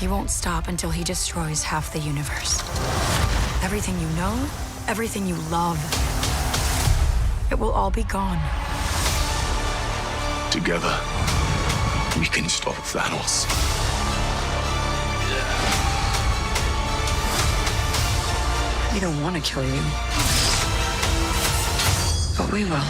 He won't stop until he destroys half the universe. Everything you know, everything you love, it will all be gone. Together, we can stop Thanos. We don't want to kill you, but we will.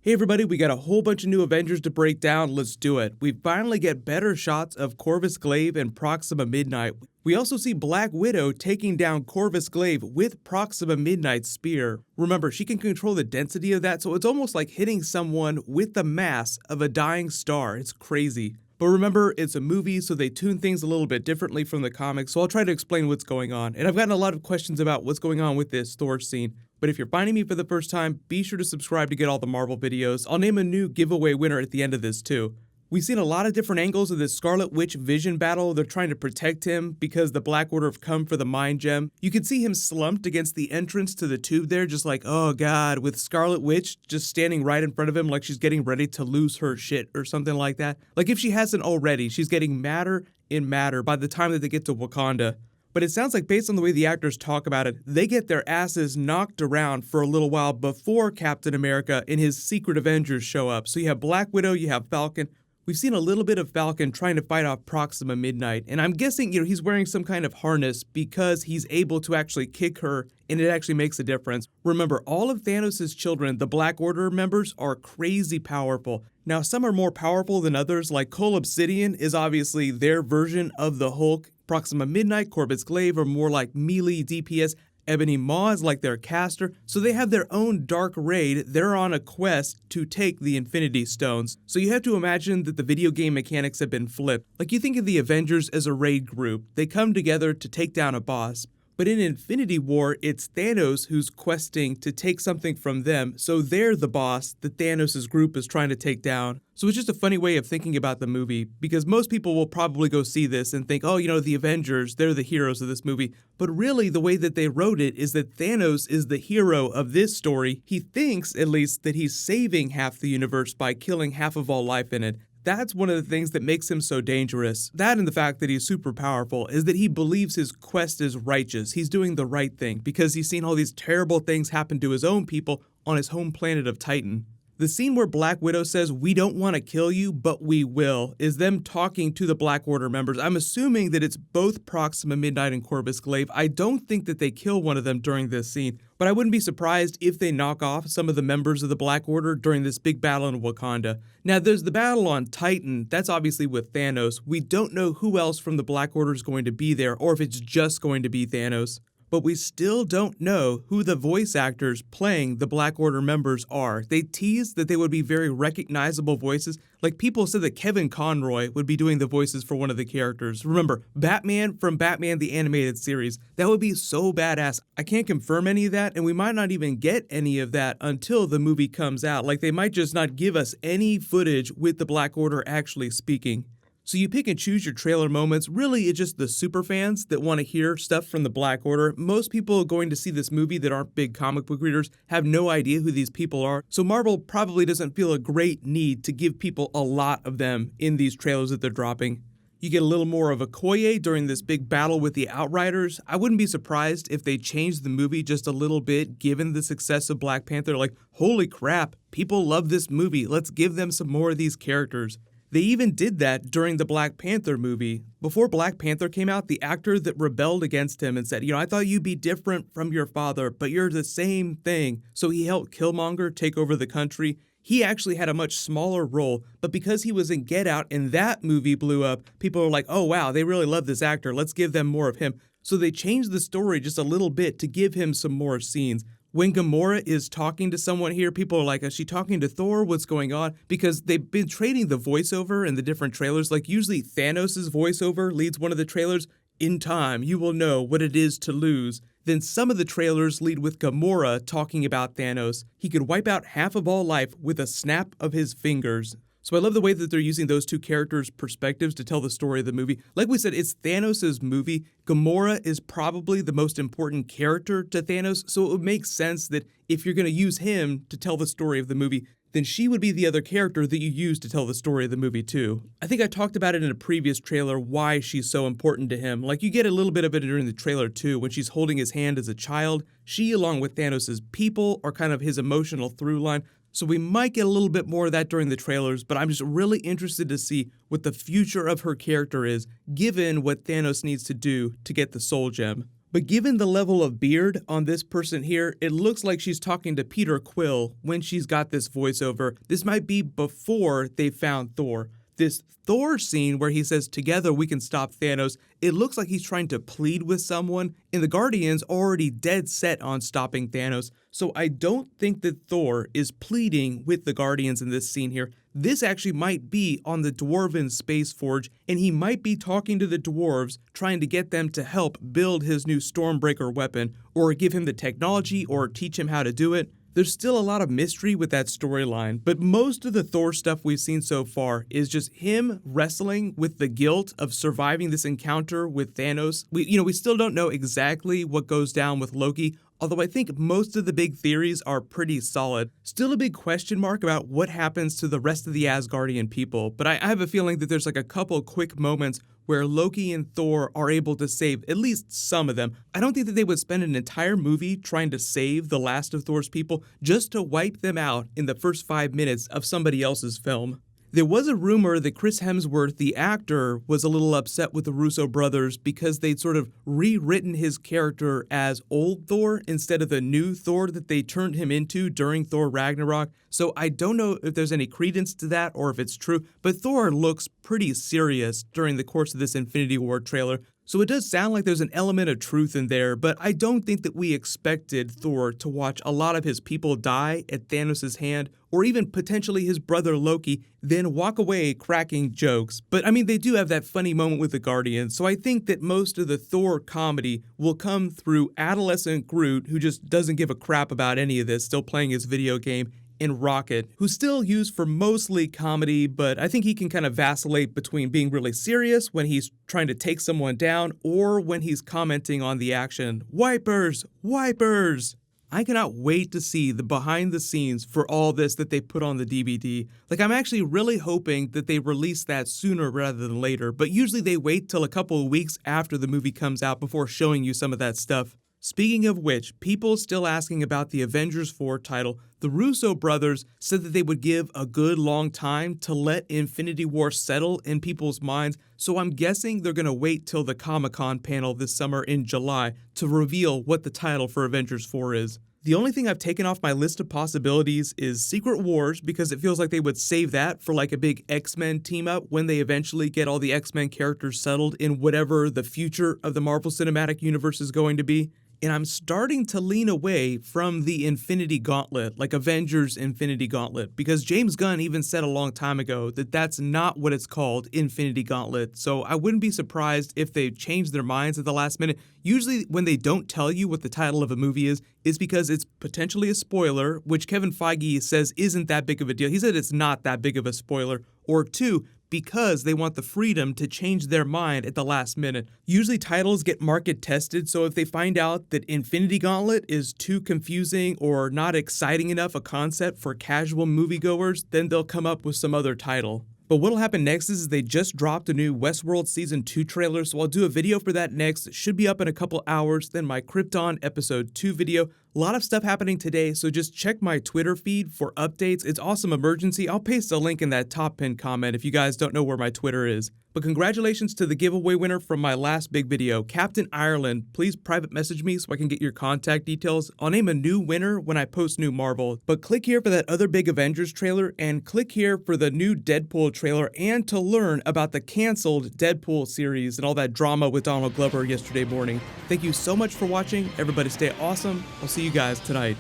Hey everybody, we got a whole bunch of new Avengers to break down. Let's do it. We finally get better shots of Corvus Glaive and Proxima Midnight. We also see Black Widow taking down Corvus Glaive with Proxima Midnight's spear. Remember, she can control the density of that, so it's almost like hitting someone with the mass of a dying star. It's crazy. But remember, it's a movie, so they tune things a little bit differently from the comics, so I'll try to explain what's going on. And I've gotten a lot of questions about what's going on with this Thor scene. But if you're finding me for the first time, be sure to subscribe to get all the Marvel videos. I'll name a new giveaway winner at the end of this too. We've seen a lot of different angles of this Scarlet Witch Vision battle. They're trying to protect him because the Black Order have come for the Mind Gem. You can see him slumped against the entrance to the tube there, just like, oh god, with Scarlet Witch just standing right in front of him like she's getting ready to lose her shit or something like that. Like if she hasn't already, she's getting madder and madder by the time that they get to Wakanda. But it sounds like based on the way the actors talk about it, they get their asses knocked around for a little while before Captain America and his Secret Avengers show up. So you have Black Widow, you have Falcon. We've seen a little bit of Falcon trying to fight off Proxima Midnight, and I'm guessing, he's wearing some kind of harness because he's able to actually kick her, and it actually makes a difference. Remember, all of Thanos' children, the Black Order members, are crazy powerful. Now, some are more powerful than others, like Cole Obsidian is obviously their version of the Hulk. Proxima Midnight, Corvus Glaive are more like melee DPS. Ebony Maw is like their caster, so they have their own dark raid. They're on a quest to take the Infinity Stones. So you have to imagine that the video game mechanics have been flipped. Like you think of the Avengers as a raid group. They come together to take down a boss. But in Infinity War, it's Thanos who's questing to take something from them, so they're the boss that Thanos' group is trying to take down. So it's just a funny way of thinking about the movie, because most people will probably go see this and think, oh, the Avengers, they're the heroes of this movie. But really, the way that they wrote it is that Thanos is the hero of this story. He thinks, at least, that he's saving half the universe by killing half of all life in it. That's one of the things that makes him so dangerous. That and the fact that he's super powerful is that he believes his quest is righteous. He's doing the right thing because he's seen all these terrible things happen to his own people on his home planet of Titan. The scene where Black Widow says, "We don't want to kill you, but we will," is them talking to the Black Order members. I'm assuming that it's both Proxima Midnight and Corvus Glaive. I don't think that they kill one of them during this scene, but I wouldn't be surprised if they knock off some of the members of the Black Order during this big battle in Wakanda. Now, there's the battle on Titan. That's obviously with Thanos. We don't know who else from the Black Order is going to be there, or if it's just going to be Thanos. But we still don't know who the voice actors playing the Black Order members are. They teased that they would be very recognizable voices. Like people said that Kevin Conroy would be doing the voices for one of the characters. Remember, Batman from Batman the Animated Series. That would be so badass. I can't confirm any of that, and we might not even get any of that until the movie comes out. Like they might just not give us any footage with the Black Order actually speaking. So you pick and choose your trailer moments. Really, it's just the super fans that want to hear stuff from the Black Order. Most people going to see this movie that aren't big comic book readers have no idea who these people are. So Marvel probably doesn't feel a great need to give people a lot of them in these trailers that they're dropping. You get a little more of Okoye during this big battle with the Outriders. I wouldn't be surprised if they changed the movie just a little bit given the success of Black Panther. Like, holy crap, people love this movie. Let's give them some more of these characters. They even did that during the Black Panther movie. Before Black Panther came out, the actor that rebelled against him and said, I thought you'd be different from your father, but you're the same thing. So he helped Killmonger take over the country. He actually had a much smaller role, but because he was in Get Out and that movie blew up, people were like, oh wow, they really love this actor. Let's give them more of him. So they changed the story just a little bit to give him some more scenes. When Gamora is talking to someone here, people are like, is she talking to Thor? What's going on? Because they've been trading the voiceover in the different trailers. Like usually Thanos' voiceover leads one of the trailers. In time, you will know what it is to lose. Then some of the trailers lead with Gamora talking about Thanos. He could wipe out half of all life with a snap of his fingers. So I love the way that they're using those two characters' perspectives to tell the story of the movie. Like we said, it's Thanos' movie. Gamora is probably the most important character to Thanos, so it would make sense that if you're going to use him to tell the story of the movie, then she would be the other character that you use to tell the story of the movie too. I think I talked about it in a previous trailer why she's so important to him. Like, you get a little bit of it during the trailer too, when she's holding his hand as a child. She, along with Thanos' people, are kind of his emotional through line. So we might get a little bit more of that during the trailers, but I'm just really interested to see what the future of her character is, given what Thanos needs to do to get the Soul Gem. But given the level of beard on this person here, it looks like she's talking to Peter Quill when she's got this voiceover. This might be before they found Thor. This Thor scene where he says, "Together we can stop Thanos," it looks like he's trying to plead with someone, and the Guardians already dead set on stopping Thanos. So I don't think that Thor is pleading with the Guardians in this scene here. This actually might be on the Dwarven Space Forge, and he might be talking to the dwarves, trying to get them to help build his new Stormbreaker weapon, or give him the technology, or teach him how to do it. There's still a lot of mystery with that storyline, but most of the Thor stuff we've seen so far is just him wrestling with the guilt of surviving this encounter with Thanos. We still don't know exactly what goes down with Loki, although I think most of the big theories are pretty solid. Still a big question mark about what happens to the rest of the Asgardian people, but I have a feeling that there's like a couple quick moments where Loki and Thor are able to save at least some of them. I don't think that they would spend an entire movie trying to save the last of Thor's people just to wipe them out in the first 5 minutes of somebody else's film. There was a rumor that Chris Hemsworth, the actor, was a little upset with the Russo brothers because they'd sort of rewritten his character as old Thor instead of the new Thor that they turned him into during Thor Ragnarok. So I don't know if there's any credence to that or if it's true, but Thor looks pretty serious during the course of this Infinity War trailer. So it does sound like there's an element of truth in there, but I don't think that we expected Thor to watch a lot of his people die at Thanos' hand, or even potentially his brother Loki, then walk away cracking jokes. But I mean, they do have that funny moment with the Guardians, so I think that most of the Thor comedy will come through adolescent Groot, who just doesn't give a crap about any of this, still playing his video game, and Rocket, who's still used for mostly comedy, but I think he can kind of vacillate between being really serious when he's trying to take someone down or when he's commenting on the action. Wipers! Wipers! I cannot wait to see the behind the scenes for all this that they put on the DVD. Like, I'm actually really hoping that they release that sooner rather than later, but usually they wait till a couple of weeks after the movie comes out before showing you some of that stuff. Speaking of which, people still asking about the Avengers 4 title. The Russo brothers said that they would give a good long time to let Infinity War settle in people's minds, so I'm guessing they're going to wait till the Comic-Con panel this summer in July to reveal what the title for Avengers 4 is. The only thing I've taken off my list of possibilities is Secret Wars, because it feels like they would save that for like a big X-Men team-up when they eventually get all the X-Men characters settled in whatever the future of the Marvel Cinematic Universe is going to be. And I'm starting to lean away from the Infinity Gauntlet, like Avengers Infinity Gauntlet, because James Gunn even said a long time ago that that's not what it's called, Infinity Gauntlet. So I wouldn't be surprised if they changed their minds at the last minute. Usually when they don't tell you what the title of a movie is because it's potentially a spoiler, which Kevin Feige says isn't that big of a deal. He said it's not that big of a spoiler. Or two, because they want the freedom to change their mind at the last minute. Usually titles get market tested, so if they find out that Infinity Gauntlet is too confusing or not exciting enough a concept for casual moviegoers, then they'll come up with some other title. But what'll happen next is they just dropped a new Westworld Season 2 trailer, so I'll do a video for that next. It should be up in a couple hours, then my Krypton Episode 2 video. A lot of stuff happening today, so just check my Twitter feed for updates. It's awesome emergency. I'll paste a link in that top pinned comment if you guys don't know where my Twitter is. But congratulations to the giveaway winner from my last big video, Captain Ireland. Please private message me so I can get your contact details. I'll name a new winner when I post new Marvel. But click here for that other big Avengers trailer, and click here for the new Deadpool trailer, and to learn about the canceled Deadpool series and all that drama with Donald Glover yesterday morning. Thank you so much for watching. Everybody stay awesome. I'll see you guys tonight.